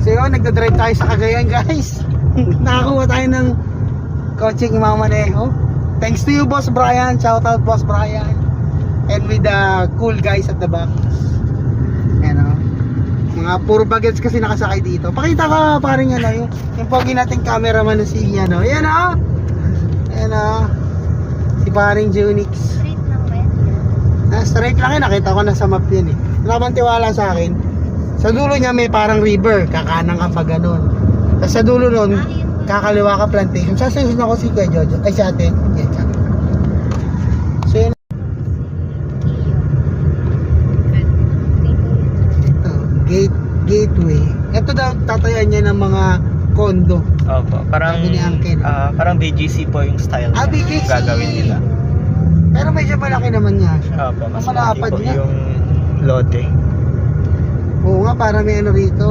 So yun, nagdadrive tayo sa Cagayan guys. Nakakuha tayo ng coaching mamaneho. Thanks to you Boss Brian. Shout out Boss Brian. And with the cool guys at the back. Ayan o. Mga puro bagets kasi nakasakay dito. Pakita ka paring ano yung pogi nating cameraman na si ano. Ayan o. Ayan o. Si paring Junix. Straight lang ba yan? Straight lang yun. Nakita ko na sa map yun eh. Wala bang tiwala sa akin? Sa dulo niya may parang river. Kakanang ka pa ganun. Tapos sa dulo nun, kakaliwa ka plantation. Sasayon ako si Kuya Jojo. Ay si ate. Yan siya. So yun. Gateway. Ito daw tatayan niya ng mga condo. Opo, parang Sabi ni Uncle. parang BGC po yung style niya. BGC. Gagawin nila. Pero medyo malaki naman nga siya. Opo, mas Malapad malaki po nga. yung lote. Oo nga, para may ano rito.